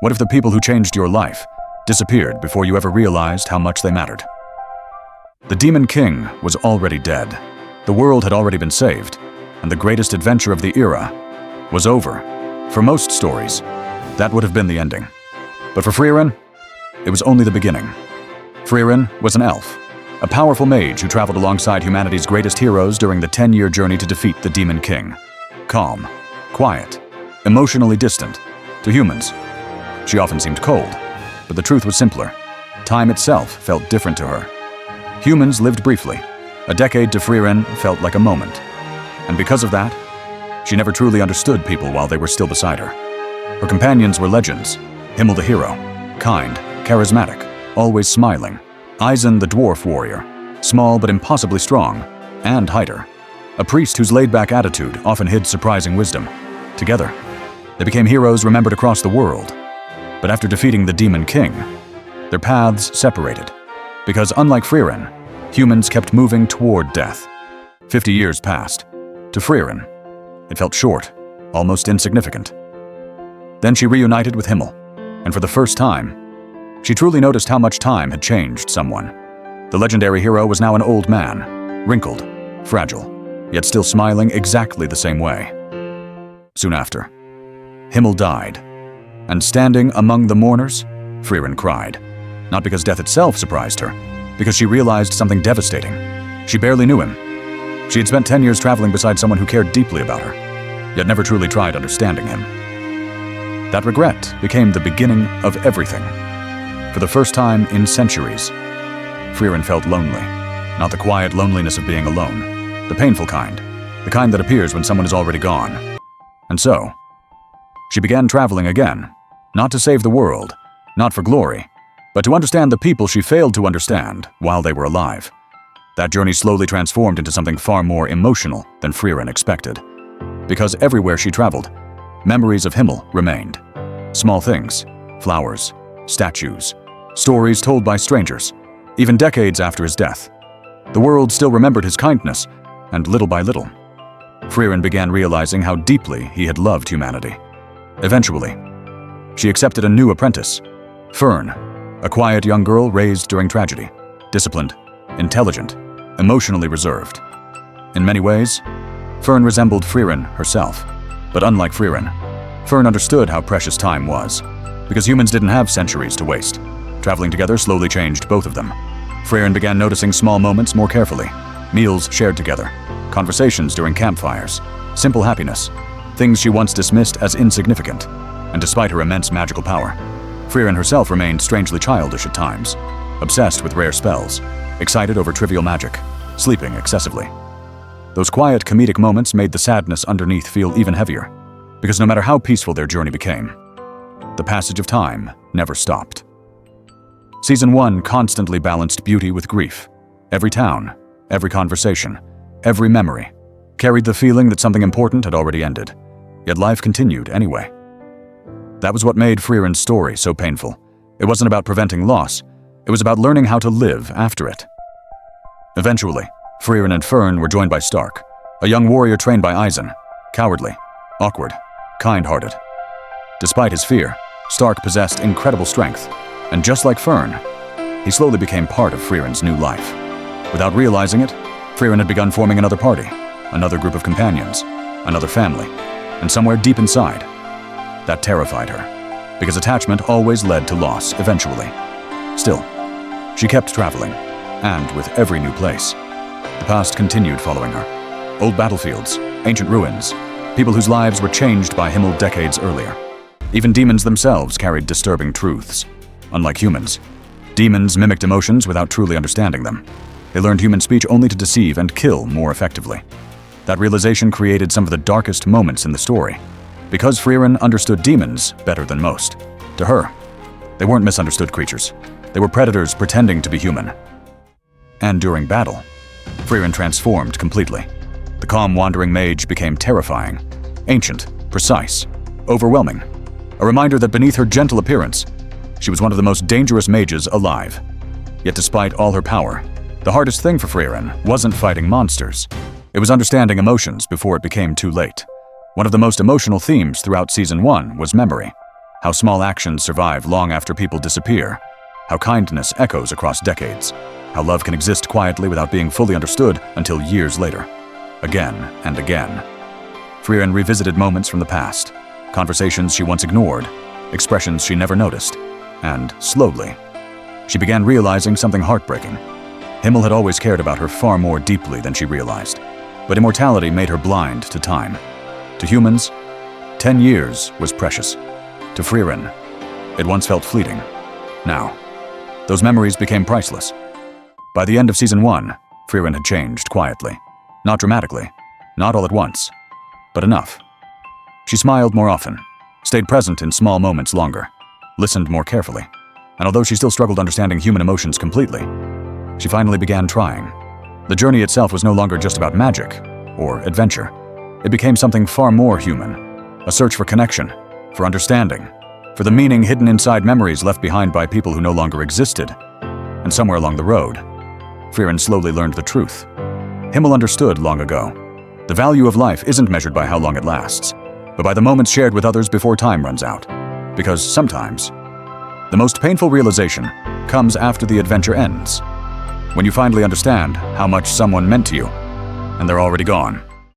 What if the people who changed your life disappeared before you ever realized how much they mattered? The Demon King was already dead. The world had already been saved, and the greatest adventure of the era was over. For most stories, that would have been the ending. But for Frieren, it was only the beginning. Frieren was an elf, a powerful mage who traveled alongside humanity's greatest heroes during the 10-year journey to defeat the Demon King. Calm, quiet, emotionally distant. To humans, she often seemed cold, but the truth was simpler. Time itself felt different to her. Humans lived briefly. A decade to Frieren felt like a moment. And because of that, she never truly understood people while they were still beside her. Her companions were legends. Himmel the hero, kind, charismatic, always smiling. Eisen the dwarf warrior, small but impossibly strong. And Hyder, a priest whose laid-back attitude often hid surprising wisdom. Together, they became heroes remembered across the world. But after defeating the Demon King, their paths separated. Because unlike Frieren, humans kept moving toward death. 50 years passed. To Frieren, it felt short, almost insignificant. Then she reunited with Himmel, and for the first time, she truly noticed how much time had changed someone. The legendary hero was now an old man, wrinkled, fragile, yet still smiling exactly the same way. Soon after, Himmel died, and standing among the mourners, Frieren cried. Not because death itself surprised her, because she realized something devastating. She barely knew him. She had spent 10 years traveling beside someone who cared deeply about her, yet never truly tried understanding him. That regret became the beginning of everything. For the first time in centuries, Frieren felt lonely. Not the quiet loneliness of being alone, the painful kind, the kind that appears when someone is already gone. And so, she began traveling again, not to save the world, not for glory, but to understand the people she failed to understand while they were alive. That journey slowly transformed into something far more emotional than Frieren expected. Because everywhere she traveled, memories of Himmel remained. Small things, flowers, statues, stories told by strangers, even decades after his death. The world still remembered his kindness, and little by little, Frieren began realizing how deeply he had loved humanity. Eventually, she accepted a new apprentice, Fern, a quiet young girl raised during tragedy, disciplined, intelligent, emotionally reserved. In many ways, Fern resembled Frieren herself. But unlike Frieren, Fern understood how precious time was, because humans didn't have centuries to waste. Traveling together slowly changed both of them. Frieren began noticing small moments more carefully. Meals shared together, conversations during campfires, simple happiness, things she once dismissed as insignificant. And despite her immense magical power, Frieren herself remained strangely childish at times, obsessed with rare spells, excited over trivial magic, sleeping excessively. Those quiet comedic moments made the sadness underneath feel even heavier, because no matter how peaceful their journey became, the passage of time never stopped. Season 1 constantly balanced beauty with grief. Every town, every conversation, every memory carried the feeling that something important had already ended, yet life continued anyway. That was what made Frieren's story so painful. It wasn't about preventing loss, it was about learning how to live after it. Eventually, Frieren and Fern were joined by Stark, a young warrior trained by Eisen, cowardly, awkward, kind-hearted. Despite his fear, Stark possessed incredible strength, and just like Fern, he slowly became part of Frieren's new life. Without realizing it, Frieren had begun forming another party, another group of companions, another family, and somewhere deep inside, that terrified her, because attachment always led to loss eventually. Still, she kept traveling, and with every new place, the past continued following her. Old battlefields, ancient ruins, people whose lives were changed by Himmel decades earlier. Even demons themselves carried disturbing truths. Unlike humans, demons mimicked emotions without truly understanding them. They learned human speech only to deceive and kill more effectively. That realization created some of the darkest moments in the story, because Frieren understood demons better than most. To her, they weren't misunderstood creatures. They were predators pretending to be human. And during battle, Frieren transformed completely. The calm wandering mage became terrifying, ancient, precise, overwhelming. A reminder that beneath her gentle appearance, she was one of the most dangerous mages alive. Yet despite all her power, the hardest thing for Frieren wasn't fighting monsters. It was understanding emotions before it became too late. One of the most emotional themes throughout Season 1 was memory. how small actions survive long after people disappear, how kindness echoes across decades, how love can exist quietly without being fully understood until years later. Again and again. Frieren revisited moments from the past, conversations she once ignored, expressions she never noticed, and slowly, she began realizing something heartbreaking. Himmel had always cared about her far more deeply than she realized, but immortality made her blind to time. To humans, 10 years was precious. To Frieren, it once felt fleeting. Now, those memories became priceless. By the end of Season 1, Frieren had changed quietly. Not dramatically, not all at once, but enough. She smiled more often, stayed present in small moments longer, listened more carefully, and although she still struggled understanding human emotions completely, she finally began trying. The journey itself was no longer just about magic or adventure. It became something far more human, a search for connection, for understanding, for the meaning hidden inside memories left behind by people who no longer existed. And somewhere along the road, Frieren slowly learned the truth. Himmel understood long ago. The value of life isn't measured by how long it lasts, but by the moments shared with others before time runs out. Because sometimes, the most painful realization comes after the adventure ends, when you finally understand how much someone meant to you, and they're already gone.